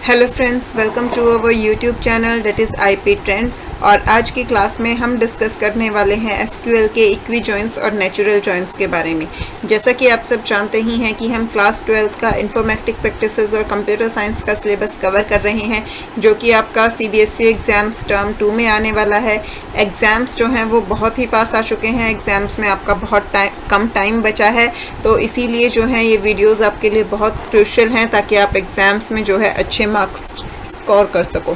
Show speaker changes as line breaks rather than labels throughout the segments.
Hello friends, welcome to our YouTube channel that is IP trend. और आज की class में हम डिस्कस करने वाले हैं एसक्यूएल के इक्वी जॉइंट्स और नेचुरल जॉइंट्स के बारे में। जैसा कि आप सब जानते ही हैं कि हम क्लास 12th का इन्फॉर्मेटिक प्रैक्टिसेस और कंप्यूटर साइंस का सिलेबस कवर कर रहे हैं, जो कि आपका सीबीएसई एग्ज़ाम्स टर्म 2 में आने वाला है। एग्ज़ाम्स जो हैं वो बहुत ही पास आ चुके हैं, एग्ज़ाम्स में आपका बहुत कम टाइम बचा है, तो इसीलिए जो है ये वीडियोस आपके लिए बहुत क्रूशियल हैं ताकि आप एग्ज़ाम्स में जो है अच्छे मार्क्स स्कोर कर सको।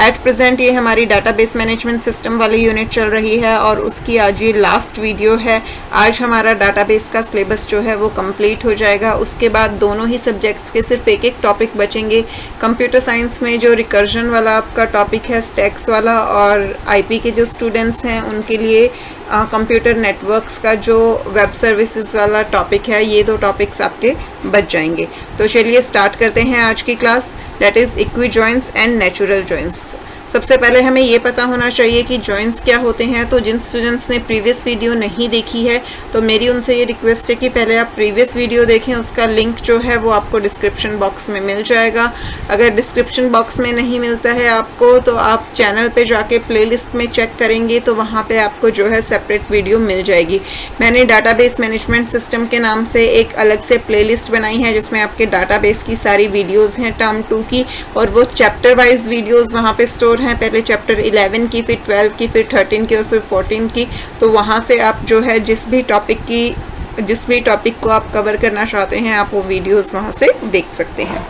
एट प्रेजेंट ये हमारी डाटाबेस मैनेजमेंट सिस्टम वाली यूनिट चल रही है और उसकी आज ये लास्ट वीडियो है। आज हमारा डाटाबेस का सिलेबस जो है वो कंप्लीट हो जाएगा। उसके बाद दोनों ही सब्जेक्ट्स के सिर्फ एक एक टॉपिक बचेंगे। कंप्यूटर साइंस में जो रिकर्जन वाला आपका टॉपिक है, स्टैक्स वाला, और आईपी के जो स्टूडेंट्स हैं उनके लिए कंप्यूटर नेटवर्क्स का जो वेब सर्विसेज वाला टॉपिक है, ये दो टॉपिक्स आपके बच जाएंगे। तो चलिए स्टार्ट करते हैं आज की class, that is equi joints and natural joints. सबसे पहले हमें ये पता होना चाहिए कि जॉइंट्स क्या होते हैं। तो जिन स्टूडेंट्स ने प्रीवियस वीडियो नहीं देखी है तो मेरी उनसे ये रिक्वेस्ट है कि पहले आप प्रीवियस वीडियो देखें। उसका लिंक जो है वो आपको डिस्क्रिप्शन बॉक्स में मिल जाएगा। अगर डिस्क्रिप्शन बॉक्स में नहीं मिलता है आपको तो आप चैनल पे जाके प्लेलिस्ट में चेक करेंगे तो वहाँ पे आपको जो है सेपरेट वीडियो मिल जाएगी। मैंने डाटाबेस मैनेजमेंट सिस्टम के नाम से एक अलग से प्लेलिस्ट बनाई है जिसमें आपके डाटाबेस की सारी वीडियोज़ हैं टर्म 2 की, और वो चैप्टर वाइज वीडियोज़ वहाँ पे स्टोर हैं। पहले चैप्टर 11 की, फिर 12 की, फिर 13 की और फिर 14 की। तो वहाँ से आप जो है जिस भी टॉपिक को आप कवर करना चाहते हैं आप वो वीडियोस वहाँ से देख सकते हैं।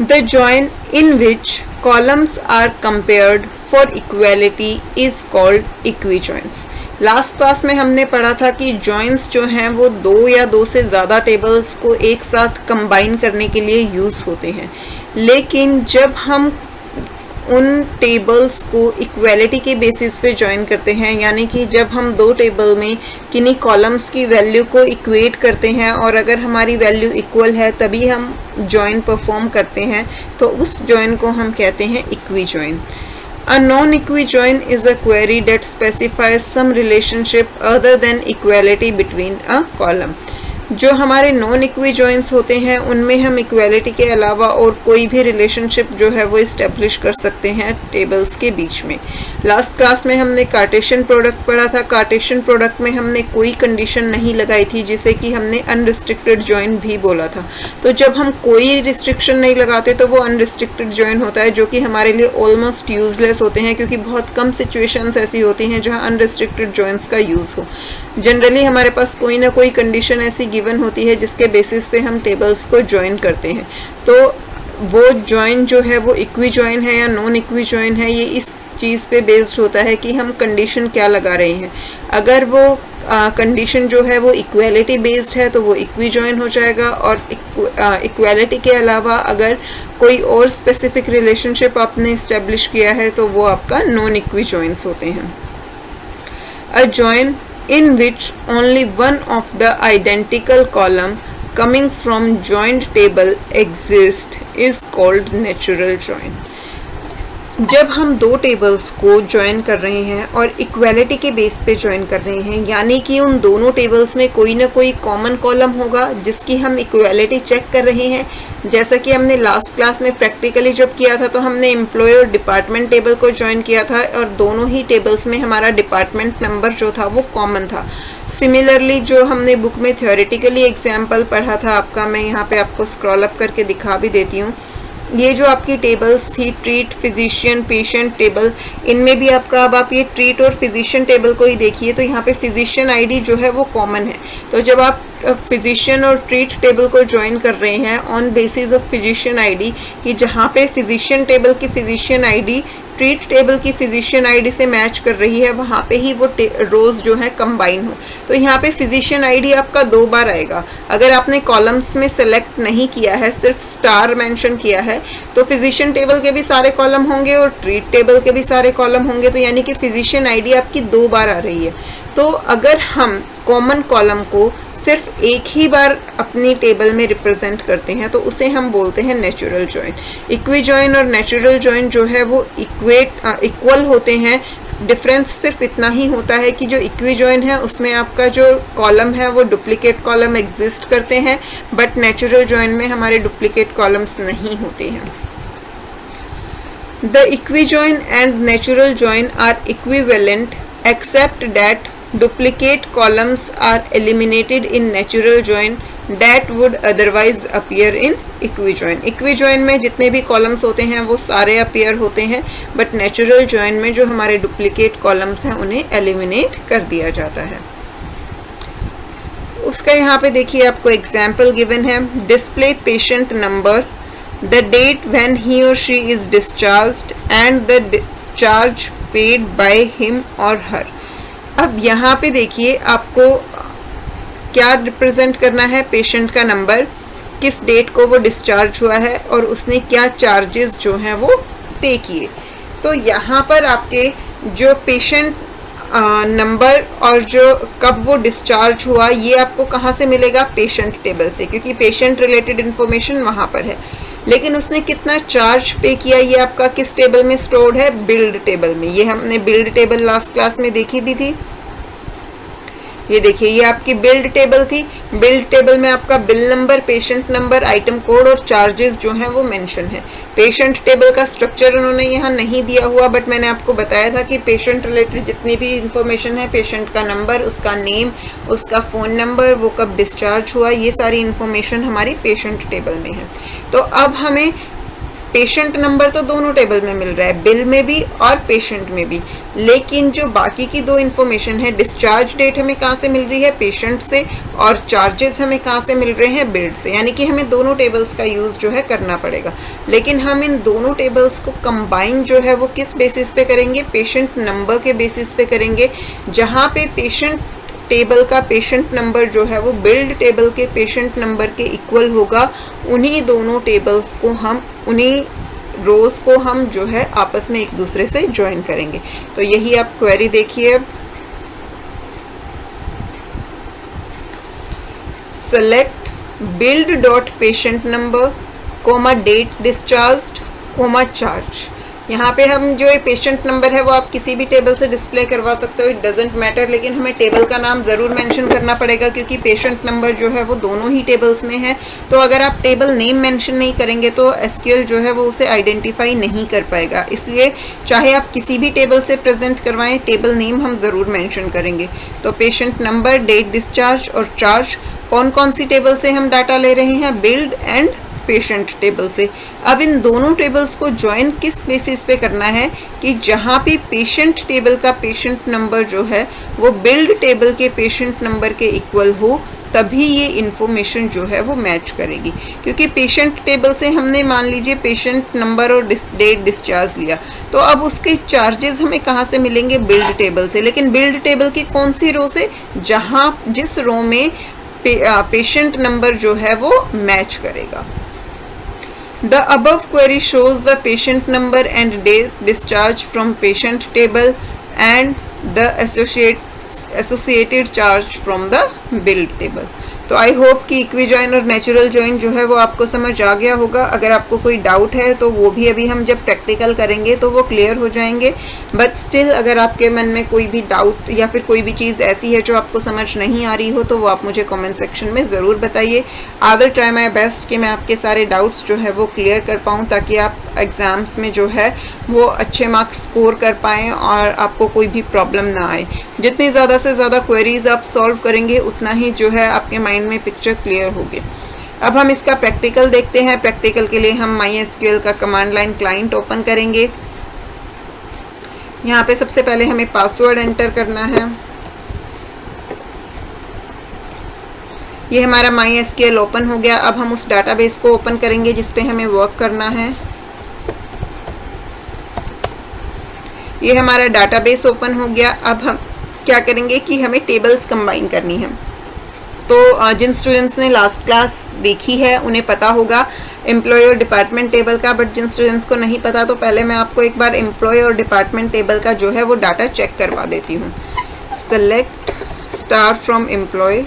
The join in which columns are compared for equality is called equi joints. Last class में हमने पढ़ा था कि जॉइंट्स जो हैं वो दो या दो से ज़्यादा टेबल्स को एक साथ कंबाइन करने के लिए यूज़ होते हैं, लेकिन जब हम उन टेबल्स को इक्वालिटी के बेसिस पे ज्वाइन करते हैं, यानी कि जब हम दो टेबल में किन्हीं कॉलम्स की वैल्यू को इक्वेट करते हैं और अगर हमारी वैल्यू इक्वल है तभी हम ज्वाइन परफॉर्म करते हैं, तो उस ज्वाइन को हम कहते हैं equi join. A non-equi join is a query that specifies some relationship other than equality between a column। जो हमारे नॉन इक्वी जॉइंट्स होते हैं उनमें हम इक्वालिटी के अलावा और कोई भी रिलेशनशिप जो है वो इस्टेब्लिश कर सकते हैं टेबल्स के बीच में। लास्ट क्लास में हमने कार्टेशियन प्रोडक्ट पढ़ा था। कार्टेशियन प्रोडक्ट में हमने कोई कंडीशन नहीं लगाई थी जिसे कि हमने अनरिस्ट्रिक्टेड जॉइन भी बोला था। तो जब हम कोई रिस्ट्रिक्शन नहीं लगाते तो वो अनरिस्ट्रिक्टेड जॉइन होता है, जो कि हमारे लिए ऑलमोस्ट यूजलेस होते हैं क्योंकि बहुत कम सिचुएशंस ऐसी होती हैं जहाँ अनरिस्ट्रिक्टेड जॉइंट्स का यूज़ हो। जनरली हमारे पास कोई ना कोई कंडीशन ऐसी गिवन होती है जिसके बेसिस पे हम टेबल्स को ज्वाइन करते हैं। तो वो ज्वाइन जो है वो इक्वी ज्वाइन है या नॉन इक्वी ज्वाइन है, ये इस चीज़ पे बेस्ड होता है कि हम कंडीशन क्या लगा रहे हैं। अगर वो कंडीशन जो है वो इक्वालिटी बेस्ड है तो वो इक्वी ज्वाइन हो जाएगा, और इक्वालिटी के अलावा अगर कोई और स्पेसिफिक रिलेशनशिप आपने इस्टेब्लिश किया है तो वो आपका नॉन इक्वी ज्वाइंस होते हैं। A join in which only one of the identical column coming from joined table exists is called natural join। जब हम दो टेबल्स को ज्वाइन कर रहे हैं और इक्वालिटी के बेस पे ज्वाइन कर रहे हैं, यानी कि उन दोनों टेबल्स में कोई ना कोई कॉमन कॉलम होगा जिसकी हम इक्वालिटी चेक कर रहे हैं। जैसा कि हमने लास्ट क्लास में प्रैक्टिकली जब किया था तो हमने एम्प्लॉय और डिपार्टमेंट टेबल को ज्वाइन किया था और दोनों ही टेबल्स में हमारा डिपार्टमेंट नंबर जो था वो कॉमन था। सिमिलरली जो हमने बुक में थ्योरेटिकली एग्जाम्पल पढ़ा था आपका, मैं यहाँ पे आपको स्क्रॉल अप करके दिखा भी देती हूँ। ये जो आपकी टेबल्स थी, ट्रीट, फिजिशियन, पेशेंट टेबल, इनमें भी आपका अब आप ये ट्रीट और फिजिशियन टेबल को ही देखिए तो यहाँ पे फिजिशियन आईडी जो है वो कॉमन है। तो जब आप फिजिशियन और ट्रीट टेबल को ज्वाइन कर रहे हैं on basis of physician ID, कि जहाँ पे फिजिशियन टेबल की फिजिशियन आईडी ट्रीट टेबल की फिजिशियन आईडी से मैच कर रही है, वहाँ पे ही वो रोज जो है कंबाइन हो। तो यहाँ पे फिजिशियन आईडी आपका 2 बार आएगा। अगर आपने कॉलम्स में सेलेक्ट नहीं किया है, सिर्फ स्टार मेंशन किया है, तो फिजिशियन टेबल के भी सारे कॉलम होंगे और ट्रीट टेबल के भी सारे कॉलम होंगे, तो यानी कि फिजिशियन आईडी आपकी 2 बार आ रही है। तो अगर हम कॉमन कॉलम को सिर्फ एक ही बार अपनी टेबल में रिप्रेजेंट करते हैं तो उसे हम बोलते हैं नेचुरल जॉइन। इक्वी जॉइन और नेचुरल जॉइन जो है वो इक्वल होते हैं डिफरेंस सिर्फ इतना ही होता है कि जो इक्वी जॉइन है उसमें आपका जो कॉलम है वो डुप्लीकेट कॉलम एग्जिस्ट करते हैं, बट नेचुरल जॉइन में हमारे डुप्लीकेट कॉलम्स नहीं होते हैं। The equi join and natural join are equivalent except that duplicate columns are eliminated in natural join that would otherwise appear in equijoin। equijoin में जितने भी columns होते हैं वो सारे appear होते हैं, but natural join में जो हमारे duplicate columns हैं उन्हें eliminate कर दिया जाता है। उसका यहाँ पे देखिए आपको example given है, display patient number, the date when he or she is discharged and the charge paid by him or her। अब यहाँ पे देखिए आपको क्या रिप्रेजेंट करना है, पेशेंट का नंबर, किस डेट को वो डिस्चार्ज हुआ है और उसने क्या चार्जेस जो हैं वो पे किए। तो यहाँ पर आपके जो पेशेंट नंबर और जो कब वो डिस्चार्ज हुआ ये आपको कहाँ से मिलेगा, पेशेंट टेबल से, क्योंकि पेशेंट रिलेटेड इन्फॉर्मेशन वहाँ पर है। लेकिन उसने कितना चार्ज पे किया ये आपका किस टेबल में स्टोर्ड है, बिल्ड टेबल में। ये हमने बिल्ड टेबल लास्ट क्लास में देखी भी थी। ये देखिए ये आपकी बिल्ड टेबल थी। बिल्ड टेबल में आपका bill number, patient number, item code और चार्जेस जो हैं वो मेंशन है। पेशेंट टेबल का स्ट्रक्चर उन्होंने यहाँ नहीं दिया हुआ, बट मैंने आपको बताया था कि पेशेंट रिलेटेड जितनी भी इंफॉर्मेशन है, पेशेंट का नंबर, उसका नेम, उसका फ़ोन नंबर, वो कब डिस्चार्ज हुआ, ये सारी इंफॉर्मेशन हमारी पेशेंट टेबल में है। तो अब हमें पेशेंट नंबर तो दोनों टेबल में मिल रहा है, बिल में भी और पेशेंट में भी, लेकिन जो बाकी की दो इन्फॉर्मेशन है, डिस्चार्ज डेट हमें कहाँ से मिल रही है, पेशेंट से, और चार्जेस हमें कहाँ से मिल रहे हैं, बिल्ड से। यानी कि हमें दोनों टेबल्स का यूज़ जो है करना पड़ेगा। लेकिन हम इन दोनों टेबल्स को कंबाइन जो है वो किस बेसिस पे करेंगे, पेशेंट नंबर के बेसिस पे करेंगे। जहाँ पे पेशेंट टेबल का पेशेंट नंबर जो है वो बिल्ड टेबल के पेशेंट नंबर के इक्वल होगा, उन्हीं दोनों टेबल्स को हम, उन्हीं रोज को हम जो है आपस में एक दूसरे से ज्वाइन करेंगे। तो यही आप क्वेरी देखिए। अब select build dot patient number comma date discharged comma charge. यहाँ पे हम जो पेशेंट नंबर है वो आप किसी भी टेबल से डिस्प्ले करवा सकते हो, इट डजेंट मैटर, लेकिन हमें टेबल का नाम ज़रूर मेंशन करना पड़ेगा क्योंकि पेशेंट नंबर जो है वो दोनों ही टेबल्स में है। तो अगर आप टेबल नेम मेंशन नहीं करेंगे तो एसक्यूएल जो है वो उसे आइडेंटिफाई नहीं कर पाएगा। इसलिए चाहे आप किसी भी टेबल से प्रेजेंट करवाएं, टेबल नेम हम ज़रूर मेंशन करेंगे। तो पेशेंट नंबर, डेट डिस्चार्ज और चार्ज, कौन कौन सी टेबल से हम डाटा ले रहे हैं, बिल्ड एंड पेशेंट टेबल से। अब इन दोनों टेबल्स को ज्वाइन किस बेसिस पे करना है कि जहाँ पे पेशेंट टेबल का पेशेंट नंबर जो है वो बिल्ड टेबल के पेशेंट नंबर के इक्वल हो, तभी ये इन्फॉर्मेशन जो है वो मैच करेगी। क्योंकि पेशेंट टेबल से हमने मान लीजिए पेशेंट नंबर और डेट डिस्चार्ज लिया, तो अब उसके चार्जेस हमें कहाँ से मिलेंगे, बिल्ड टेबल से। लेकिन बिल्ड टेबल की कौन सी रो से, जहाँ जिस रो में पेशेंट नंबर जो है वो मैच करेगा। The above query shows the patient number and date discharge from patient table and the associated charge from the bill table। तो आई होप कि इक्वी जॉइन और नेचुरल जॉइन जो है वो आपको समझ आ गया होगा। अगर आपको कोई डाउट है तो वो भी अभी हम जब प्रैक्टिकल करेंगे तो वो क्लियर हो जाएंगे। बट स्टिल अगर आपके मन में कोई भी डाउट या फिर कोई भी चीज़ ऐसी है जो आपको समझ नहीं आ रही हो तो वो आप मुझे कमेंट सेक्शन में ज़रूर बताइए। I will try my best कि मैं आपके सारे डाउट्स जो है वो क्लियर कर पाऊँ, ताकि आप एग्ज़ाम्स में जो है वो अच्छे मार्क्स स्कोर कर पाएँ और आपको कोई भी प्रॉब्लम ना आए। जितनी ज़्यादा से ज़्यादा क्वेरीज आप सॉल्व करेंगे उतना ही जो है आपके माइंड में पिक्चर क्लियर होगी। अब हम इसका प्रैक्टिकल देखते हैं। प्रैक्टिकल के लिए हम MySQL का कमांड लाइन क्लाइंट ओपन करेंगे। यहाँ पे सबसे पहले हमें पासवर्ड एंटर करना है। ये हमारा MySQL ओपन हो गया। अब हम उस डाटाबेस को ओपन करेंगे जिस पे हमें वर्क करना है। ये हमारा डाटाबेस ओपन हो गया। अब हम क्या करेंगे कि हमें टेबल्स कंबाइन करनी है। तो जिन स्टूडेंट्स ने लास्ट क्लास देखी है उन्हें पता होगा एम्प्लॉय और डिपार्टमेंट टेबल का, बट जिन स्टूडेंट्स को नहीं पता तो पहले मैं आपको एक बार एम्प्लॉय और डिपार्टमेंट टेबल का जो है वो डाटा चेक करवा देती हूँ। सेलेक्ट स्टार फ्रॉम एम्प्लॉय,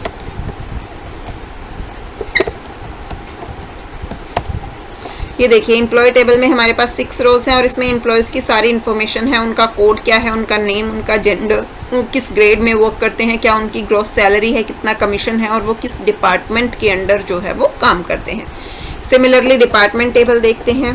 ये देखिए एम्प्लॉय टेबल में हमारे पास 6 रोज हैं और इसमें एम्प्लॉयज़ की सारी इन्फॉर्मेशन है, उनका कोड क्या है, उनका नेम, उनका जेंडर, वो किस ग्रेड में वर्क करते हैं, क्या उनकी ग्रॉस सैलरी है, कितना कमीशन है और वो किस डिपार्टमेंट के अंडर जो है वो काम करते हैं। सिमिलरली डिपार्टमेंट टेबल देखते हैं।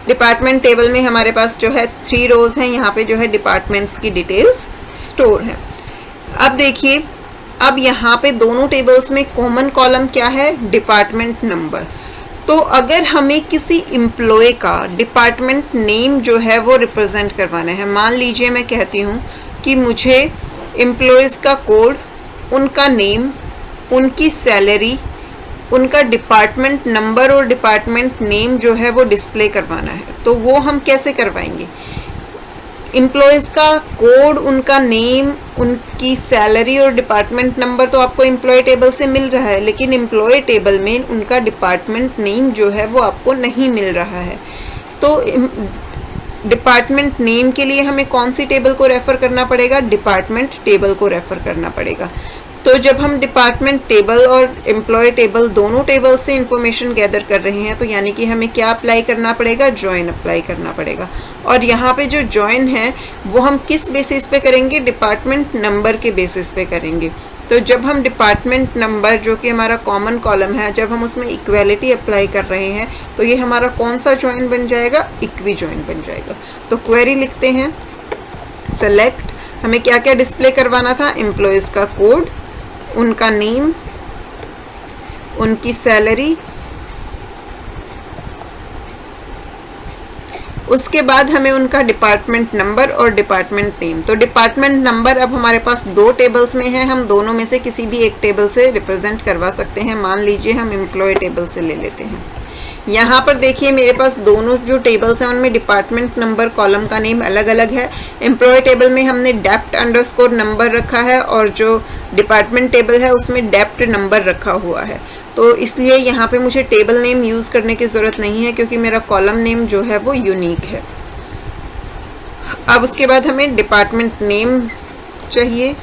डिपार्टमेंट टेबल में हमारे पास जो है 3 रोज हैं, यहाँ पे जो है डिपार्टमेंट्स की डिटेल्स स्टोर है। अब देखिए, अब यहाँ पे दोनों टेबल्स में कॉमन कॉलम क्या है, डिपार्टमेंट नंबर। तो अगर हमें किसी एम्प्लॉय का डिपार्टमेंट नेम जो है वो रिप्रेजेंट करवाना है, मान लीजिए मैं कहती हूँ कि मुझे एम्प्लॉयज़ का कोड, उनका नेम, उनकी सैलरी, उनका डिपार्टमेंट नंबर और डिपार्टमेंट नेम जो है वो डिस्प्ले करवाना है, तो वो हम कैसे करवाएंगे। एम्प्लॉयज़ का कोड, उनका नेम, उनकी सैलरी और डिपार्टमेंट नंबर तो आपको एम्प्लॉय टेबल से मिल रहा है, लेकिन एम्प्लॉय टेबल में उनका डिपार्टमेंट नेम जो है वो आपको नहीं मिल रहा है। तो डिपार्टमेंट नेम के लिए हमें कौन सी टेबल को रेफ़र करना पड़ेगा, डिपार्टमेंट टेबल को रेफ़र करना पड़ेगा। तो जब हम डिपार्टमेंट टेबल और एम्प्लॉय टेबल दोनों टेबल से इंफॉर्मेशन गैदर कर रहे हैं, तो यानी कि हमें क्या अप्लाई करना पड़ेगा, जॉइन अप्लाई करना पड़ेगा। और यहाँ पे जो जॉइन है वो हम किस बेसिस पे करेंगे, डिपार्टमेंट नंबर के बेसिस पे करेंगे। तो जब हम डिपार्टमेंट नंबर जो कि हमारा कॉमन कॉलम है, जब हम उसमें इक्वेलिटी अप्लाई कर रहे हैं, तो ये हमारा कौन सा जॉइन बन जाएगा, इक्वी जॉइन बन जाएगा। तो क्वेरी लिखते हैं, सेलेक्ट, हमें क्या क्या डिस्प्ले करवाना था, एम्प्लॉयज़ का कोड, उनका नेम, उनकी सैलरी, उसके बाद हमें उनका डिपार्टमेंट नंबर और डिपार्टमेंट नेम। तो डिपार्टमेंट नंबर अब हमारे पास 2 टेबल्स में है, हम दोनों में से किसी भी एक टेबल से रिप्रेजेंट करवा सकते हैं। मान लीजिए हम एम्प्लॉय टेबल से ले लेते हैं। यहाँ पर देखिए मेरे पास दोनों जो टेबल्स हैं उनमें डिपार्टमेंट नंबर कॉलम का नेम अलग अलग है। एम्प्लॉय टेबल में हमने डेप्ट अंडरस्कोर नंबर रखा है और जो डिपार्टमेंट टेबल है उसमें डेप्ट नंबर रखा हुआ है। तो इसलिए यहाँ पे मुझे टेबल नेम यूज़ करने की ज़रूरत नहीं है, क्योंकि मेरा कॉलम नेम जो है वो यूनिक है। अब उसके बाद हमें डिपार्टमेंट नेम चाहिए,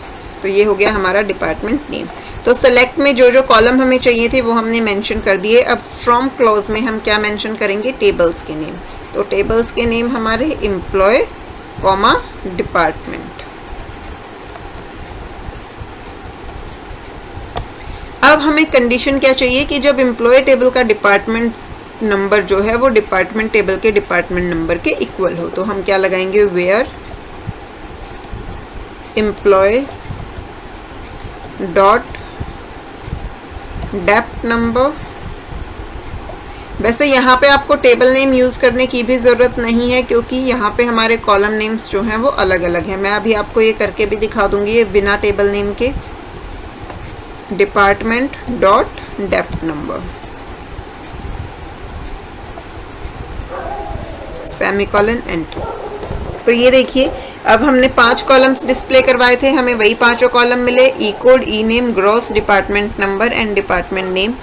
तो ये हो गया हमारा डिपार्टमेंट नेम। तो सेलेक्ट में जो जो कॉलम हमें चाहिए थे वो हमने मेंशन कर दिए। अब फ्रॉम क्लॉज में हम क्या मेंशन करेंगे, टेबल्स के नेम। तो टेबल्स के नेम हमारे एम्प्लॉय कॉमा डिपार्टमेंट। अब हमें कंडीशन क्या चाहिए कि जब एम्प्लॉय टेबल का डिपार्टमेंट नंबर जो है वो डिपार्टमेंट टेबल के डिपार्टमेंट नंबर के इक्वल हो। तो हम क्या लगाएंगे, where employee dot dept number. वैसे यहाँ पे आपको टेबल नेम यूज़ करने की भी ज़रूरत नहीं है, क्योंकि यहाँ पे हमारे कॉलम नेम्स जो हैं वो अलग अलग हैं। मैं अभी आपको ये करके भी दिखा दूंगी, ये बिना टेबल नेम के, department dot dept number, semicolon, enter. तो ये देखिए अब हमने 5 कॉलम्स डिस्प्ले करवाए थे, हमें वही 5 कॉलम मिले, E code, E name, gross, department number and department name.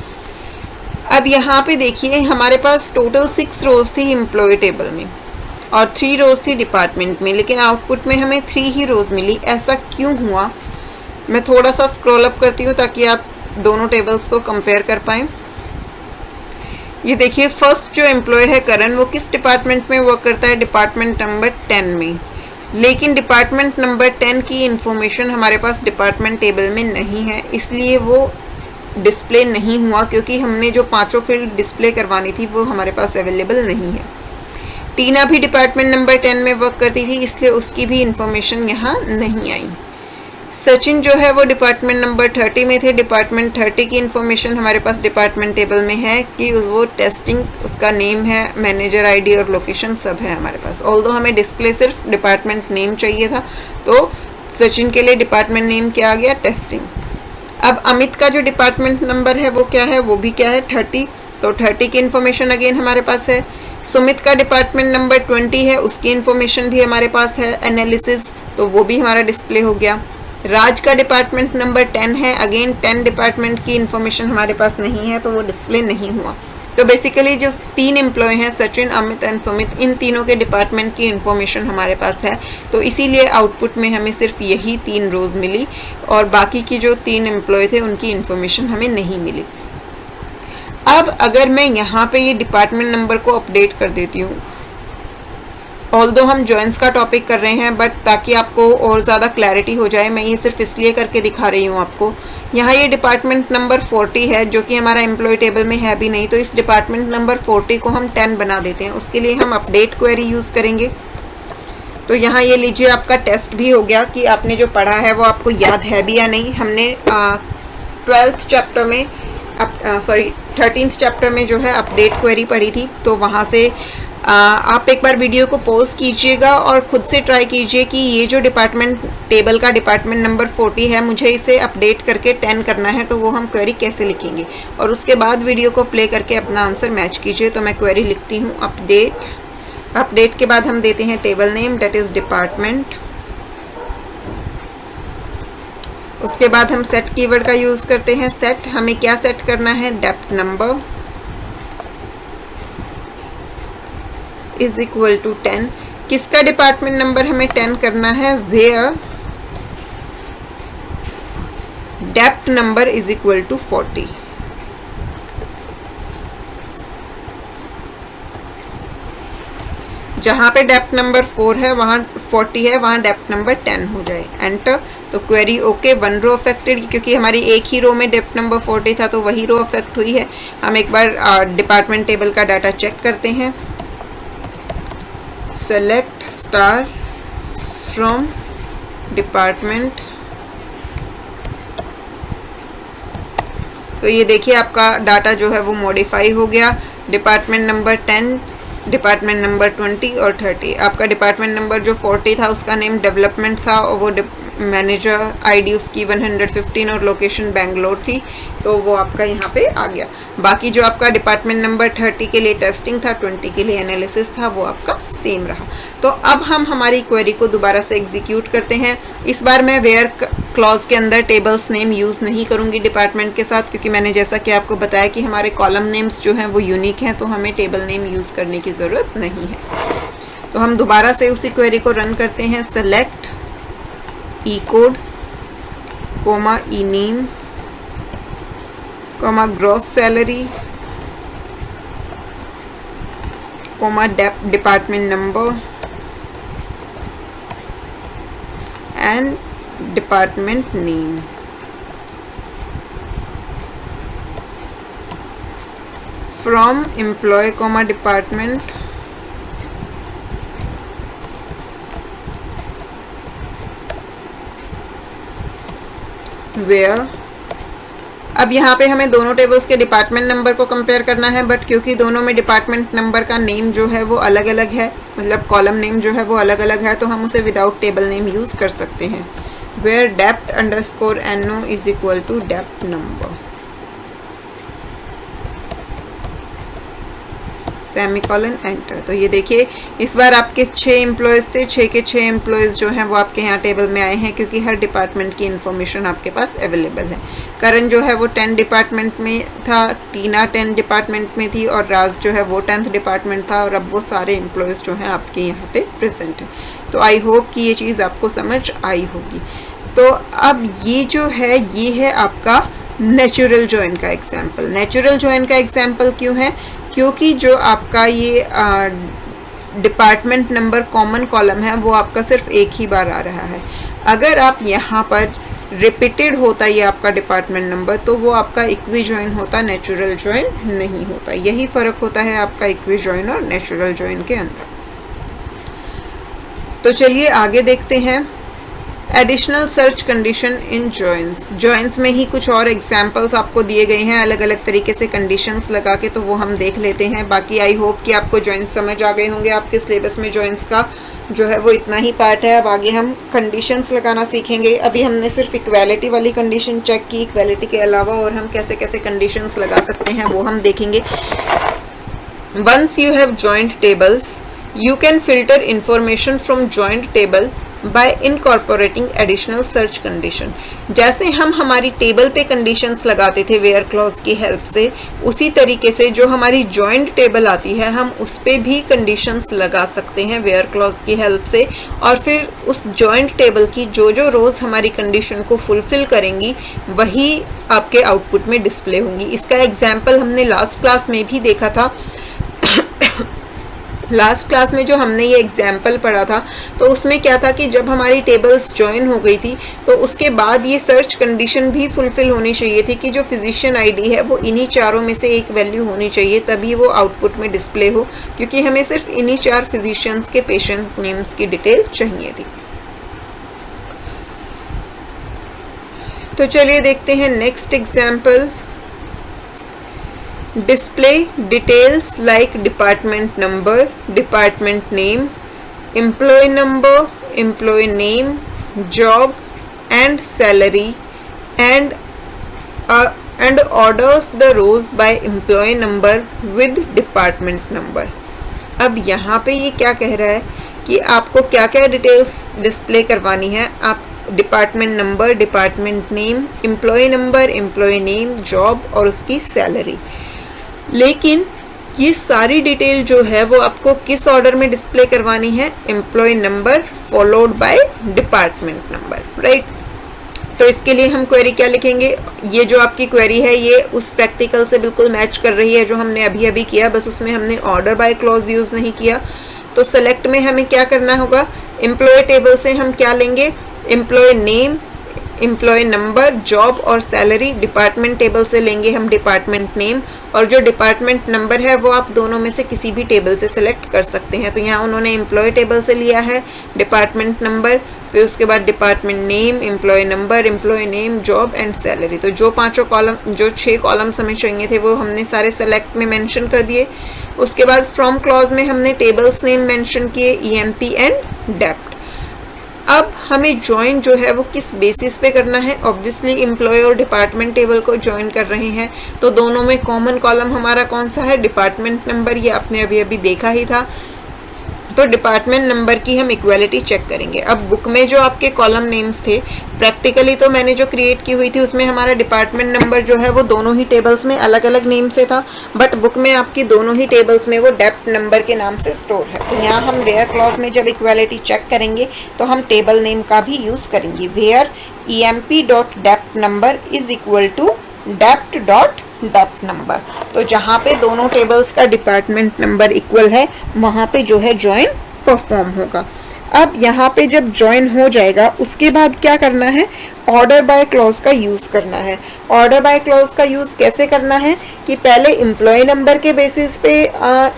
अब यहाँ पे देखिए हमारे पास टोटल 6 रोज थी एम्प्लॉय टेबल में और 3 रोज थी डिपार्टमेंट में, लेकिन आउटपुट में हमें 3 ही रोज मिली। ऐसा क्यों हुआ, मैं थोड़ा सा स्क्रॉल अप करती हूँ ताकि आप दोनों टेबल्स को कंपेयर कर पाएँ। ये देखिए फर्स्ट जो एम्प्लॉय है करण, वो किस डिपार्टमेंट में वर्क करता है, डिपार्टमेंट नंबर 10 में। लेकिन डिपार्टमेंट नंबर 10 की इंफॉर्मेशन हमारे पास डिपार्टमेंट टेबल में नहीं है, इसलिए वो डिस्प्ले नहीं हुआ, क्योंकि हमने जो 5 फील्ड डिस्प्ले करवानी थी वो हमारे पास अवेलेबल नहीं है। टीना भी डिपार्टमेंट नंबर 10 में वर्क करती थी, इसलिए उसकी भी इंफॉर्मेशन यहाँ नहीं आई। सचिन जो है वो डिपार्टमेंट नंबर 30 में थे, डिपार्टमेंट 30 की इन्फॉर्मेशन हमारे पास डिपार्टमेंट टेबल में है कि वो टेस्टिंग, उसका नेम है, मैनेजर आईडी और लोकेशन सब है हमारे पास। ऑल्दो हमें डिस्प्ले सिर्फ डिपार्टमेंट नेम चाहिए था, तो सचिन के लिए डिपार्टमेंट नेम क्या आ गया, टेस्टिंग। अब अमित का जो डिपार्टमेंट नंबर है वो क्या है, वो भी क्या है, 30। तो 30 की इन्फॉर्मेशन अगेन हमारे पास है। सुमित का डिपार्टमेंट नंबर 20 है, उसकी इन्फॉर्मेशन भी हमारे पास है, एनालिसिस, तो वो भी हमारा डिस्प्ले हो गया। राज का डिपार्टमेंट नंबर 10 है, अगेन 10 डिपार्टमेंट की इन्फॉर्मेशन हमारे पास नहीं है, तो वो डिस्प्ले नहीं हुआ। तो बेसिकली जो 3 एम्प्लॉय हैं, सचिन, अमित एंड सुमित, इन तीनों के डिपार्टमेंट की इंफॉर्मेशन हमारे पास है, तो इसीलिए आउटपुट में हमें सिर्फ यही 3 रोज़ मिली और बाकी की जो 3 एम्प्लॉय थे उनकी इंफॉर्मेशन हमें नहीं मिली। अब अगर मैं यहाँ पे ये डिपार्टमेंट नंबर को अपडेट कर देती हूँ, ऑल्दो हम जॉइंस का टॉपिक कर रहे हैं, बट ताकि आपको और ज़्यादा क्लैरिटी हो जाए, मैं ये सिर्फ इसलिए करके दिखा रही हूँ आपको। यहाँ ये डिपार्टमेंट नंबर 40 है, जो कि हमारा एम्प्लॉय टेबल में है भी नहीं, तो इस डिपार्टमेंट नंबर 40 को हम 10 बना देते हैं। उसके लिए हम अपडेट क्वेरी यूज़ करेंगे। तो यहाँ ये लीजिए, आपका टेस्ट भी हो गया कि आपने जो पढ़ा है वो आपको याद है भी या नहीं। हमने 12th चैप्टर में 13th चैप्टर में जो है अपडेट क्वेरी पढ़ी थी, तो वहाँ से आप एक बार वीडियो को पॉज कीजिएगा और ख़ुद से ट्राई कीजिए कि ये जो डिपार्टमेंट टेबल का डिपार्टमेंट नंबर 40 है, मुझे इसे अपडेट करके 10 करना है, तो वो हम क्वेरी कैसे लिखेंगे, और उसके बाद वीडियो को प्ले करके अपना आंसर मैच कीजिए। तो मैं क्वेरी लिखती हूँ अपडेट के बाद हम देते हैं table name, that is department. उसके बाद हम सेट कीवर्ड का यूज़ करते हैं। सेट, हमें क्या सेट करना है, depth number is equal to 10। किसका डिपार्टमेंट नंबर हमें 10 करना है, where depth number is equal to 40। जहाँ पे डेप्थ नंबर 4 है वहाँ 40 है, वहाँ डेप्थ नंबर 10 हो जाए। एंटर। तो क्वेरी ओके। 1 रो अफेक्टेड, क्योंकि हमारी एक ही रो में डेप्थ नंबर 40 था, तो वही रो अफेक्ट हुई है। हम एक बार डिपार्टमेंट टेबल का डाटा चेक करते हैं। Select star from department. तो ये देखिए आपका डाटा जो है वो मॉडिफाई हो गया। डिपार्टमेंट नंबर 10, डिपार्टमेंट नंबर 20 और 30। आपका डिपार्टमेंट नंबर जो 40 था उसका नेम डेवलपमेंट था, और वो मैनेजर आईडी उसकी 115 और लोकेशन बेंगलोर थी, तो वो आपका यहाँ पे आ गया। बाकी जो आपका डिपार्टमेंट नंबर 30 के लिए टेस्टिंग था, 20 के लिए एनालिसिस था, वो आपका सेम रहा। तो अब हम हमारी क्वेरी को दोबारा से एग्जीक्यूट करते हैं। इस बार मैं वेयर क्लॉज के अंदर टेबल्स नेम यूज़ नहीं करूँगी डिपार्टमेंट के साथ, क्योंकि मैंने जैसा कि आपको बताया कि हमारे कॉलम नेम्स जो हैं वो यूनिक हैं, तो हमें टेबल नेम यूज़ करने की ज़रूरत नहीं है। तो हम दोबारा से उसी क्वेरी को रन करते हैं। Select E code comma E name comma gross salary comma department number and department name. From employ comma department where. अब यहाँ पे हमें दोनों टेबल्स के डिपार्टमेंट नंबर को कंपेयर करना है, बट क्योंकि दोनों में डिपार्टमेंट नंबर का नेम जो है वो अलग अलग है, मतलब कॉलम नेम जो है वो अलग अलग है, तो हम उसे विदाउट टेबल नेम यूज़ कर सकते हैं। Where depth underscore NO is equal to depth number, semicolon, enter. तो ये देखिए इस बार आपके 6 एम्प्लॉयज़ थे, 6 के 6 एम्प्लॉयज़ जो हैं वो आपके यहाँ टेबल में आए हैं, क्योंकि हर डिपार्टमेंट की इन्फॉर्मेशन आपके पास अवेलेबल है। करण जो है वो 10 डिपार्टमेंट में था, टीना 10 डिपार्टमेंट में थी, और राज जो है वो 10th डिपार्टमेंट था, और अब वो सारे एम्प्लॉयज़ जो हैं आपके यहाँ पे प्रेजेंट हैं। तो आई होप कि ये चीज़ आपको समझ आई होगी। तो अब ये जो है ये है आपका नेचुरल जॉइन का एग्जाम्पल। नेचुरल जॉइन का एग्जाम्पल क्यों है, क्योंकि जो आपका ये डिपार्टमेंट नंबर कॉमन कॉलम है वो आपका सिर्फ एक ही बार आ रहा है। अगर आप यहाँ पर रिपीटेड होता ये आपका डिपार्टमेंट नंबर, तो वो आपका इक्वी जॉइन होता, नेचुरल जॉइन नहीं होता। यही फ़र्क होता है आपका इक्वी जॉइन और नेचुरल जॉइन के अंदर। तो चलिए आगे देखते हैं। Additional search condition in joins. Joins में ही कुछ और एग्जांपल्स आपको दिए गए हैं अलग अलग तरीके से कंडीशंस लगा के, तो वो हम देख लेते हैं। बाकी आई होप कि आपको जॉइंस समझ आ गए होंगे। आपके सिलेबस में जॉइंस का जो है वो इतना ही पार्ट है। अब आगे हम कंडीशंस लगाना सीखेंगे। अभी हमने सिर्फ इक्वालिटी वाली कंडीशन चेक की, इक्वालिटी के अलावा और हम कैसे कैसे कंडीशंस लगा सकते हैं वो हम देखेंगे। Once you have joint tables, you can filter information from joined table by incorporating additional search condition. जैसे हम हमारी टेबल पे कंडीशंस लगाते थे वेयर क्लॉज की हेल्प से, उसी तरीके से जो हमारी जॉइंट टेबल आती है हम उस पे भी कंडीशंस लगा सकते हैं वेयर क्लॉज की हेल्प से, और फिर उस जॉइंट टेबल की जो जो रोज़ हमारी कंडीशन को फुलफिल करेंगी वही आपके आउटपुट में डिस्प्ले होंगी। इसका एग्जाम्पल हमने लास्ट क्लास में भी देखा था। लास्ट क्लास में जो हमने ये एग्जाम्पल पढ़ा था तो उसमें क्या था कि जब हमारी टेबल्स ज्वाइन हो गई थी तो उसके बाद ये सर्च कंडीशन भी फुलफिल होनी चाहिए थी कि जो फिजिशियन आईडी है वो इन्हीं चारों में से एक वैल्यू होनी चाहिए, तभी वो आउटपुट में डिस्प्ले हो, क्योंकि हमें सिर्फ इन्हीं 4 फिजिशियंस के पेशेंट नेम्स की डिटेल चाहिए थी। तो चलिए देखते हैं next example. Display details like department number, department name, employee number, employee name, job and salary, and orders the rows by employee number with department number। अब यहाँ पे ये क्या कह रहा है कि आपको क्या क्या डिटेल्स डिस्प्ले करवानी है। आप department number, department name, employ number, employ name, job और उसकी सैलरी। लेकिन ये सारी डिटेल जो है वो आपको किस ऑर्डर में डिस्प्ले करवानी है? Employ number followed by department number, right. तो इसके लिए हम क्वेरी क्या लिखेंगे? ये जो आपकी क्वेरी है ये उस प्रैक्टिकल से बिल्कुल मैच कर रही है जो हमने अभी अभी किया, बस उसमें हमने ऑर्डर बाय क्लॉज यूज़ नहीं किया। तो सेलेक्ट में हमें क्या करना होगा? एम्प्लॉय टेबल से हम क्या लेंगे? Employ name, employ number, job और सैलरी। डिपार्टमेंट टेबल से लेंगे हम डिपार्टमेंट नेम, और जो डिपार्टमेंट नंबर है वो आप दोनों में से किसी भी टेबल से सिलेक्ट कर सकते हैं। तो यहाँ उन्होंने एम्प्लॉय टेबल से लिया है डिपार्टमेंट नंबर, फिर उसके बाद department name, employ number, employ name, job and salary. तो जो 6 कॉलम्स हमें चाहिए थे वो हमने सारे सेलेक्ट में मेंशन कर दिए। उसके बाद फ्रॉम क्लॉज में हमने टेबल्स नेम मेंशन किए, EMP एंड डेप्ट। अब हमें ज्वाइन जो है वो किस बेसिस पे करना है? ऑब्वियसली एम्प्लॉय और डिपार्टमेंट टेबल को ज्वाइन कर रहे हैं, तो दोनों में कॉमन कॉलम हमारा कौन सा है? Department number. ये आपने अभी अभी देखा ही था। तो डिपार्टमेंट नंबर की हम इक्वालिटी चेक करेंगे। अब बुक में जो आपके कॉलम नेम्स थे, प्रैक्टिकली तो मैंने जो क्रिएट की हुई थी उसमें हमारा डिपार्टमेंट नंबर जो है वो दोनों ही टेबल्स में अलग अलग नेम से था, बट बुक में आपकी दोनों ही टेबल्स में वो डेप्थ नंबर के नाम से स्टोर है। तो यहाँ हम वेयर क्लॉज में जब इक्वालिटी चेक करेंगे तो हम टेबल नेम का भी यूज़ करेंगे। वेयर EMP.डेप्थ number is equal to depth number. तो जहाँ पे दोनों टेबल्स का डिपार्टमेंट नंबर इक्वल है वहाँ पे जो है ज्वाइन परफॉर्म होगा। अब यहाँ पे जब ज्वाइन हो जाएगा उसके बाद क्या करना है? ऑर्डर बाय क्लॉज का यूज़ करना है। ऑर्डर बाय क्लॉज का यूज़ कैसे करना है कि पहले एम्प्लॉय नंबर के बेसिस पे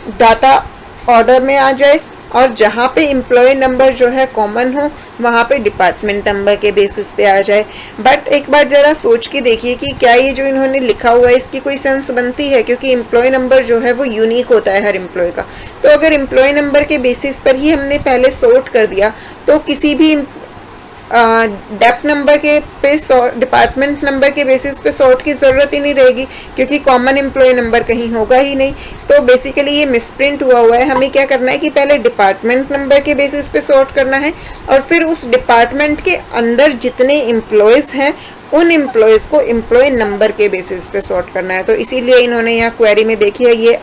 डाटा ऑर्डर में आ जाए, और जहाँ पे एम्प्लॉय नंबर जो है कॉमन हो वहाँ पे डिपार्टमेंट नंबर के बेसिस पे आ जाए। बट एक बार ज़रा सोच के देखिए कि क्या ये जो इन्होंने लिखा हुआ है इसकी कोई सेंस बनती है, क्योंकि एम्प्लॉय नंबर जो है वो यूनिक होता है हर एम्प्लॉय का। तो अगर एम्प्लॉय नंबर के बेसिस पर ही हमने पहले सॉर्ट कर दिया तो किसी भी डेप्थ नंबर के पे डिपार्टमेंट नंबर के बेसिस पे सॉर्ट की ज़रूरत ही नहीं रहेगी, क्योंकि कॉमन एम्प्लॉय नंबर कहीं होगा ही नहीं। तो बेसिकली ये मिसप्रिंट हुआ है। हमें क्या करना है कि पहले डिपार्टमेंट नंबर के बेसिस पे सॉर्ट करना है, और फिर उस डिपार्टमेंट के अंदर जितने एम्प्लॉयज़ हैं उन एम्प्लॉयज़ को एम्प्लॉय नंबर के बेसिस पे सॉर्ट करना है। तो इसीलिए इन्होंने यहाँ क्वेरी में देखी है ये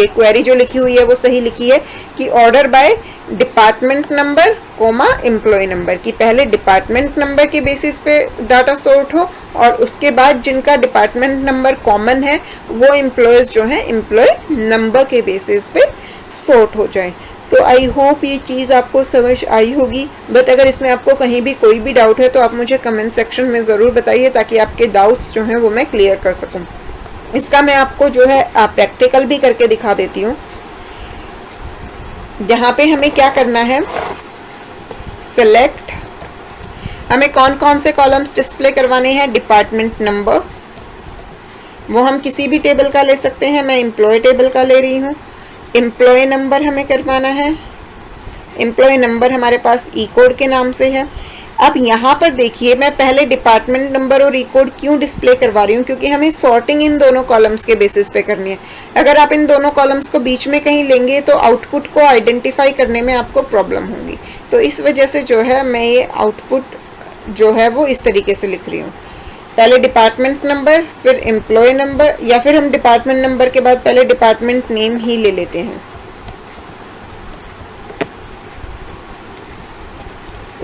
क्वेरी जो लिखी हुई है वो सही लिखी है कि order by department number comma employ number, की पहले डिपार्टमेंट नंबर के बेसिस पे डाटा सॉर्ट हो और उसके बाद जिनका डिपार्टमेंट नंबर कॉमन है वो एम्प्लॉयज़ जो हैं एम्प्लॉय नंबर के बेसिस पे सॉर्ट हो जाए। तो आई होप ये चीज़ आपको समझ आई होगी। बट अगर इसमें आपको कहीं भी कोई भी डाउट है तो आप मुझे कमेंट सेक्शन में ज़रूर बताइए, ताकि आपके डाउट्स जो हैं वो मैं क्लियर कर सकूं। इसका मैं आपको जो है प्रैक्टिकल भी करके दिखा देती हूँ। यहाँ पे हमें क्या करना है? सेलेक्ट, हमें कौन कौन से कॉलम्स डिस्प्ले करवाने हैं? डिपार्टमेंट नंबर, वो हम किसी भी टेबल का ले सकते हैं, मैं एम्प्लॉय टेबल का ले रही हूँ। एम्प्लॉय नंबर हमें करवाना है, एम्प्लॉय नंबर हमारे पास ई कोड के नाम से है। अब यहाँ पर देखिए मैं पहले डिपार्टमेंट नंबर और रिकॉर्ड क्यों डिस्प्ले करवा रही हूँ, क्योंकि हमें सॉर्टिंग इन दोनों कॉलम्स के बेसिस पे करनी है। अगर आप इन दोनों कॉलम्स को बीच में कहीं लेंगे तो आउटपुट को आइडेंटिफाई करने में आपको प्रॉब्लम होगी। तो इस वजह से जो है मैं ये आउटपुट जो है वो इस तरीके से लिख रही हूँ, पहले डिपार्टमेंट नंबर फिर एम्प्लॉय नंबर, या फिर हम डिपार्टमेंट नंबर के बाद पहले डिपार्टमेंट नेम ही ले लेते हैं।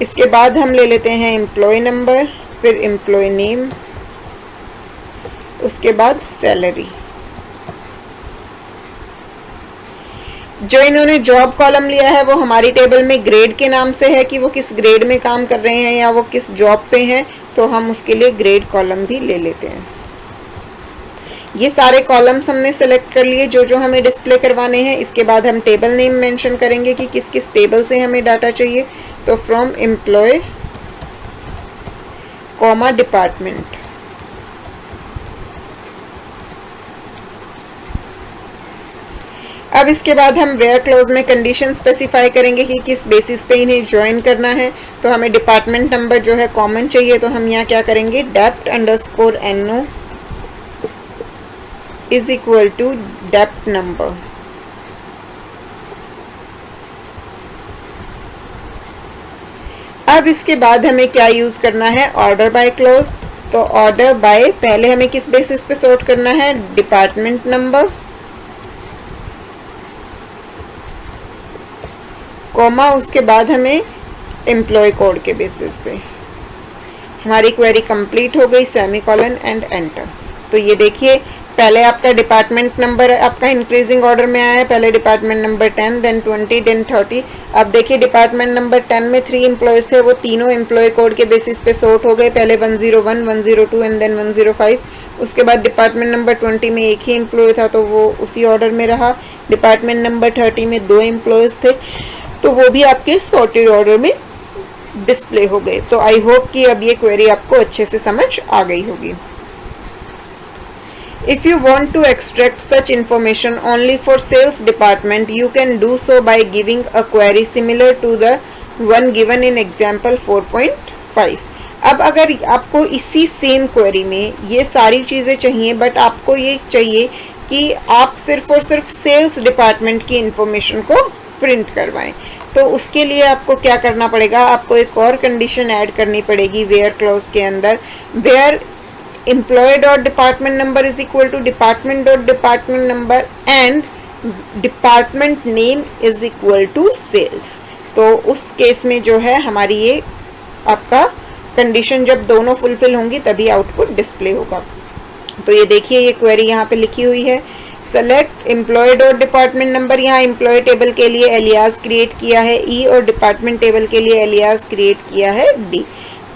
इसके बाद हम ले लेते हैं एम्प्लॉय नंबर, फिर एम्प्लॉय नेम, उसके बाद सैलरी। जो इन्होंने जॉब कॉलम लिया है वो हमारी टेबल में ग्रेड के नाम से है कि वो किस ग्रेड में काम कर रहे हैं या वो किस जॉब पे हैं, तो हम उसके लिए ग्रेड कॉलम भी ले लेते हैं। ये सारे कॉलम्स हमने सेलेक्ट कर लिए जो जो हमें डिस्प्ले करवाने हैं। इसके बाद हम टेबल नेम मेंशन करेंगे कि किस किस टेबल से हमें डाटा चाहिए। तो फ्रॉम एम्प्लॉय कॉमा डिपार्टमेंट। अब इसके बाद हम वेयर क्लॉज में कंडीशन स्पेसिफाई करेंगे कि किस बेसिस पे इन्हें ज्वाइन करना है। तो हमें डिपार्टमेंट नंबर जो है कॉमन चाहिए, तो हम यहाँ क्या करेंगे, dept underscore NO is equal to dept number. अब इसके बाद हमें क्या यूज करना है, ऑर्डर बाय क्लॉज। तो ऑर्डर बाय पहले हमें किस बेसिस पे सॉर्ट करना है, डिपार्टमेंट नंबर कॉमा, उसके बाद हमें एम्प्लॉय कोड के बेसिस पे। हमारी क्वेरी कंप्लीट हो गई, सेमीकोलन एंड एंटर। तो ये देखिए पहले आपका डिपार्टमेंट नंबर आपका इंक्रीजिंग ऑर्डर में आया है, पहले डिपार्टमेंट नंबर 10, देन 20, देन 30। अब देखिए डिपार्टमेंट नंबर 10 में 3 एम्प्लॉयज थे, वो तीनों एम्प्लॉय कोड के बेसिस पे सॉर्ट हो गए, पहले 101, 102 एंड देन 105। उसके बाद डिपार्टमेंट नंबर 20 में एक ही एम्प्लॉय था तो वो उसी ऑर्डर में रहा। डिपार्टमेंट नंबर 30 में 2 एम्प्लॉयज थे तो वो भी आपके सॉर्टेड ऑर्डर में डिस्प्ले हो गए। तो आई होप कि अब ये क्वेरी आपको अच्छे से समझ आ गई होगी। If you want to extract such information only for sales department, you can do so by giving a query similar to the one given in example 4.5। अब अगर आपको इसी सेम क्वेरी में ये सारी चीज़ें चाहिए, बट आपको ये चाहिए कि आप सिर्फ और सिर्फ सेल्स डिपार्टमेंट की इंफॉर्मेशन को प्रिंट करवाएं, तो उसके लिए आपको क्या करना पड़ेगा, आपको एक और कंडीशन ऐड करनी पड़ेगी वेयर क्लॉज के अंदर, where employee dot department number is equal to department dot department number and department name is equal to sales। तो उस केस में जो है हमारी ये आपका कंडीशन जब दोनों फुलफिल होंगी तभी आउटपुट डिस्प्ले होगा। तो ये देखिए ये क्वेरी यहाँ पे लिखी हुई है, select employ dot department number. यहाँ एम्प्लॉय टेबल के लिए एलियास क्रिएट किया है E और डिपार्टमेंट टेबल के लिए एलियास क्रिएट किया है D।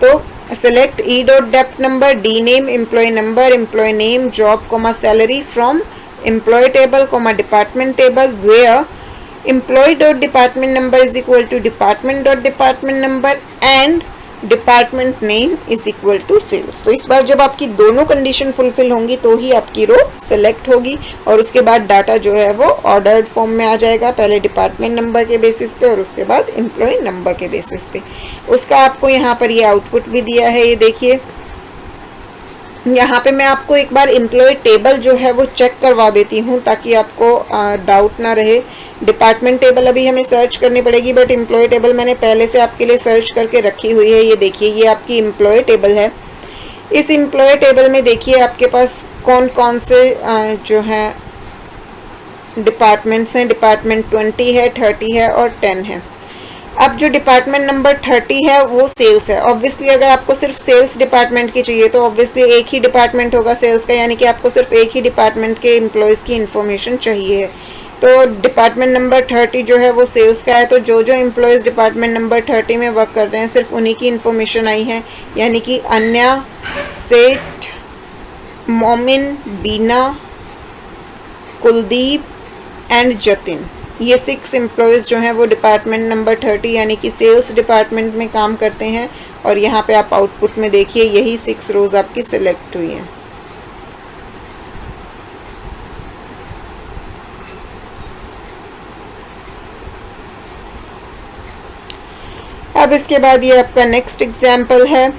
तो select E dot depth number, D name, employee number, employee name, job, salary from employee table, department table, where employee dot department number is equal to department dot department number and department name is equal to sales. तो इस बार जब आपकी दोनों condition fulfil होंगी तो ही आपकी रो select होगी और उसके बाद डाटा जो है वो ऑर्डर्ड फॉर्म में आ जाएगा, पहले डिपार्टमेंट नंबर के बेसिस पे और उसके बाद एम्प्लॉय नंबर के बेसिस पे। उसका आपको यहाँ पर ये आउटपुट भी दिया है, ये देखिए यहाँ पे मैं आपको एक बार एम्प्लॉय टेबल जो है वो चेक करवा देती हूँ ताकि आपको डाउट ना रहे। डिपार्टमेंट टेबल अभी हमें सर्च करनी पड़ेगी, बट एम्प्लॉय टेबल मैंने पहले से आपके लिए सर्च करके रखी हुई है। ये देखिए ये आपकी एम्प्लॉय टेबल है। इस एम्प्लॉय टेबल में देखिए आपके पास कौन कौन से जो है डिपार्टमेंट्स हैं। डिपार्टमेंट 20 है, 30 है और 10 है। अब जो डिपार्टमेंट नंबर 30 है वो सेल्स है। ऑब्वियसली अगर आपको सिर्फ सेल्स डिपार्टमेंट की चाहिए तो ऑब्वियसली एक ही डिपार्टमेंट होगा सेल्स का, यानी कि आपको सिर्फ एक ही डिपार्टमेंट के एम्प्लॉयज़ की इन्फॉर्मेशन चाहिए है। तो डिपार्टमेंट नंबर 30 जो है वो सेल्स का है, तो जो जो एम्प्लॉयज़ डिपार्टमेंट नंबर 30 में वर्क कर रहे हैं सिर्फ उन्हीं की इन्फॉर्मेशन आई है, यानी कि अन्या, सेठ, मोमिन, बीना, कुलदीप एंड जतिन, ये 6 एम्प्लॉयज़ जो हैं वो डिपार्टमेंट नंबर 30 यानी कि सेल्स डिपार्टमेंट में काम करते हैं। और यहाँ पे आप आउटपुट में देखिए यही 6 रोज आपकी सिलेक्ट हुई हैं। अब इसके बाद ये आपका नेक्स्ट एग्जाम्पल है,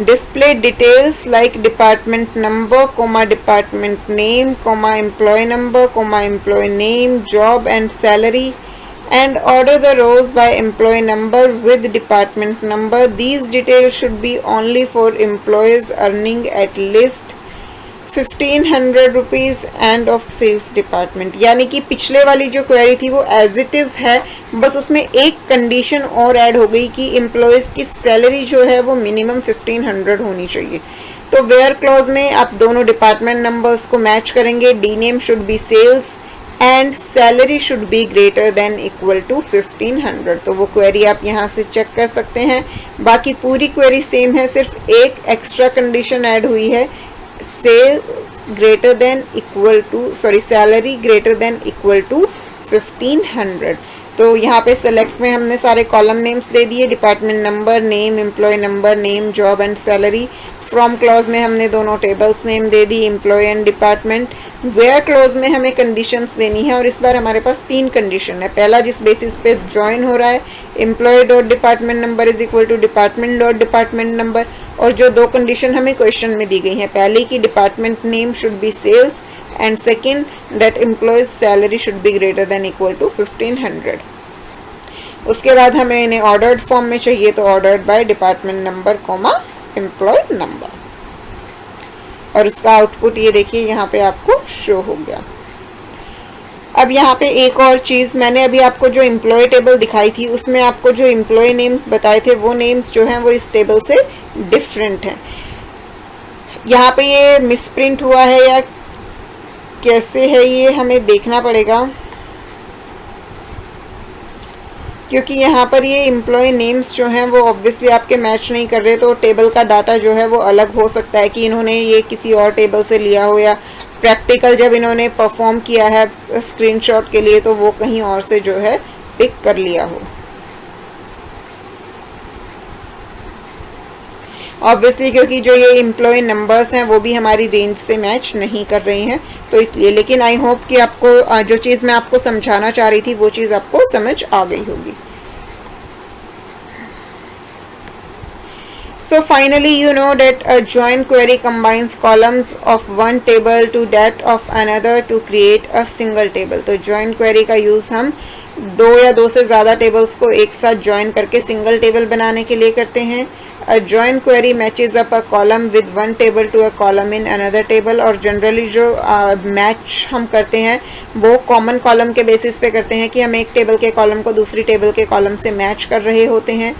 display details like department number comma department name comma employ number comma employ name job and salary and order the rows by employee number with department number. These details should be only for employees earning at least 1500 rupees and of sales department. यानी कि पिछले वाली जो query थी वो as it is है, बस उसमें एक कंडीशन और ऐड हो गई कि एम्प्लॉयज़ की सैलरी जो है वो मिनिमम 1500 होनी चाहिए। तो वेयर क्लॉज में आप दोनों डिपार्टमेंट नंबर्स को मैच करेंगे, D name should be sales and salary should be greater than equal to 1500। तो वो क्वेरी आप यहाँ से चेक कर सकते हैं। बाकी पूरी क्वेरी सेम है, सिर्फ एक एक्स्ट्रा कंडीशन ऐड हुई है, sale greater than equal to salary greater than equal to 1500। तो यहाँ पे सेलेक्ट में हमने सारे कॉलम नेम्स दे दिए, department number, name, employ number, name, job and salary. From clause में हमने दोनों टेबल्स नेम दे दी, employ and department. Where clause में हमें कंडीशंस देनी है और इस बार हमारे पास 3 कंडीशन है। पहला जिस बेसिस पे ज्वाइन हो रहा है, employ dot department number is equal to department dot department number, और जो 2 कंडीशन हमें क्वेश्चन में दी गई हैं, पहले की department name should be sales and second that employees salary should be greater than equal to 1500। उसके बाद हमें इन्हें ऑर्डर्ड फॉर्म में चाहिए, तो ordered by department number comma employ number, और उसका आउटपुट ये देखिए यहाँ पे आपको शो हो गया। अब यहाँ पे एक और चीज़, मैंने अभी आपको जो एम्प्लॉय टेबल दिखाई थी उसमें आपको जो एम्प्लॉय नेम्स बताए थे वो नेम्स जो हैं वो इस टेबल से डिफरेंट हैं। यहाँ पे ये मिसप्रिंट हुआ है या कैसे है ये हमें देखना पड़ेगा, क्योंकि यहाँ पर ये एम्प्लॉय नेम्स जो हैं वो ऑब्वियसली आपके मैच नहीं कर रहे, तो टेबल का डाटा जो है वो अलग हो सकता है कि इन्होंने ये किसी और टेबल से लिया हो, या प्रैक्टिकल जब इन्होंने परफॉर्म किया है स्क्रीनशॉट के लिए तो वो कहीं और से जो है पिक कर लिया हो। ऑब्वियसली क्योंकि जो ये एम्प्लॉय नंबर्स हैं वो भी हमारी रेंज से मैच नहीं कर रही हैं, तो इसलिए। लेकिन आई होप कि आपको जो चीज़ मैं आपको समझाना चाह रही थी वो चीज़ आपको समझ आ गई होगी। So finally you know that a join query combines columns of one table to that of another to create a single table। तो join query का यूज़ हम 2 या 2 से ज़्यादा टेबल्स को एक साथ ज्वाइन करके सिंगल टेबल बनाने के लिए करते हैं। A join query matches up a column with one table to a column in another table, और जनरली जो मैच हम करते हैं वो कॉमन कॉलम के बेसिस पे करते हैं कि हम एक टेबल के कॉलम को दूसरी टेबल के कॉलम से मैच कर रहे होते हैं।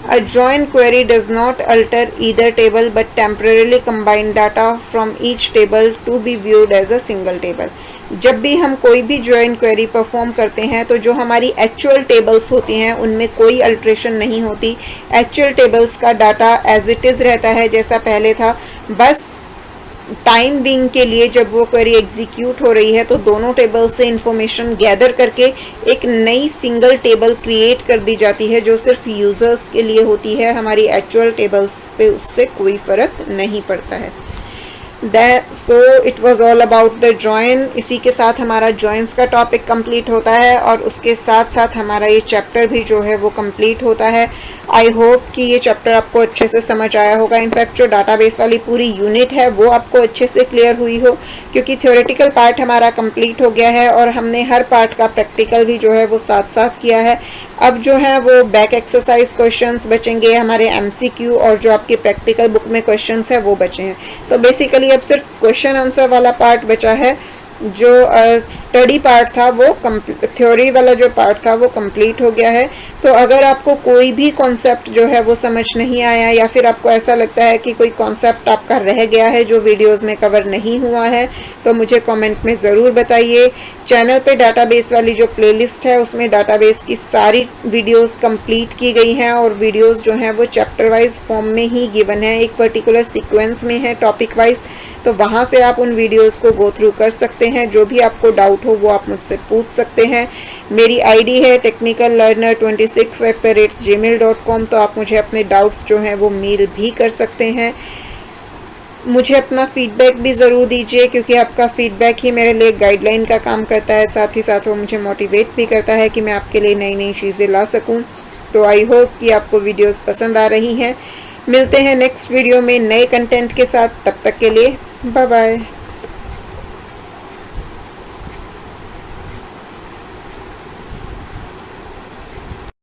A join query does not alter either table but temporarily combine data from each table to be viewed as a single table। जब भी हम कोई भी join query परफॉर्म करते हैं तो जो हमारी एक्चुअल टेबल्स होती हैं उनमें कोई अल्ट्रेशन नहीं होती, एक्चुअल टेबल्स का डाटा एज इट इज़ रहता है जैसा पहले था। बस टाइम बिंग के लिए जब वो क्वेरी एग्जीक्यूट हो रही है तो दोनों टेबल से इंफॉर्मेशन गैदर करके एक नई सिंगल टेबल क्रिएट कर दी जाती है जो सिर्फ यूज़र्स के लिए होती है, हमारी एक्चुअल टेबल्स पे उससे कोई फ़र्क नहीं पड़ता है। So it was all about the join. इसी के साथ हमारा जॉइंस का टॉपिक कंप्लीट होता है और उसके साथ साथ हमारा ये चैप्टर भी जो है वो कंप्लीट होता है। आई होप कि ये चैप्टर आपको अच्छे से समझ आया होगा। इनफैक्ट जो डाटाबेस वाली पूरी यूनिट है वो आपको अच्छे से क्लियर हुई हो, क्योंकि थ्योरेटिकल पार्ट हमारा कंप्लीट हो गया है और हमने हर पार्ट का प्रैक्टिकल भी जो है वो साथ साथ किया है। अब जो है वो बैक एक्सरसाइज क्वेश्चंस बचेंगे, हमारे एमसीक्यू और जो आपकी प्रैक्टिकल बुक में क्वेश्चंस है वो बचे हैं। तो बेसिकली अब सिर्फ क्वेश्चन आंसर वाला पार्ट बचा है। जो स्टडी पार्ट था वो थ्योरी वाला जो पार्ट था वो कंप्लीट हो गया है। तो अगर आपको कोई भी कॉन्सेप्ट जो है वो समझ नहीं आया या फिर आपको ऐसा लगता है कि कोई कॉन्सेप्ट आपका रह गया है जो वीडियोस में कवर नहीं हुआ है तो मुझे कमेंट में ज़रूर बताइए। चैनल पे डाटाबेस वाली जो प्लेलिस्ट है उसमें डाटाबेस की सारी वीडियोस कंप्लीट की गई हैं और वीडियोस जो हैं वो चैप्टर वाइज फॉर्म में ही गिवन है, एक पर्टिकुलर सीक्वेंस में है टॉपिक वाइज। तो वहाँ से आप उन वीडियोस को गो थ्रू कर सकते हैं। जो भी आपको डाउट हो वो आप मुझसे पूछ सकते हैं। मेरी आईडी है technicallearner26@gmail.com। तो आप मुझे अपने डाउट्स जो हैं वो मेल भी कर सकते हैं। मुझे अपना फीडबैक भी ज़रूर दीजिए, क्योंकि आपका फीडबैक ही मेरे लिए गाइडलाइन का काम करता है, साथ ही साथ वो मुझे मोटिवेट भी करता है कि मैं आपके लिए नई नई चीज़ें ला सकूं। तो आई होप कि आपको वीडियोस पसंद आ रही हैं। मिलते हैं नेक्स्ट वीडियो में नए कंटेंट के साथ, तब तक के लिए बाय बाय।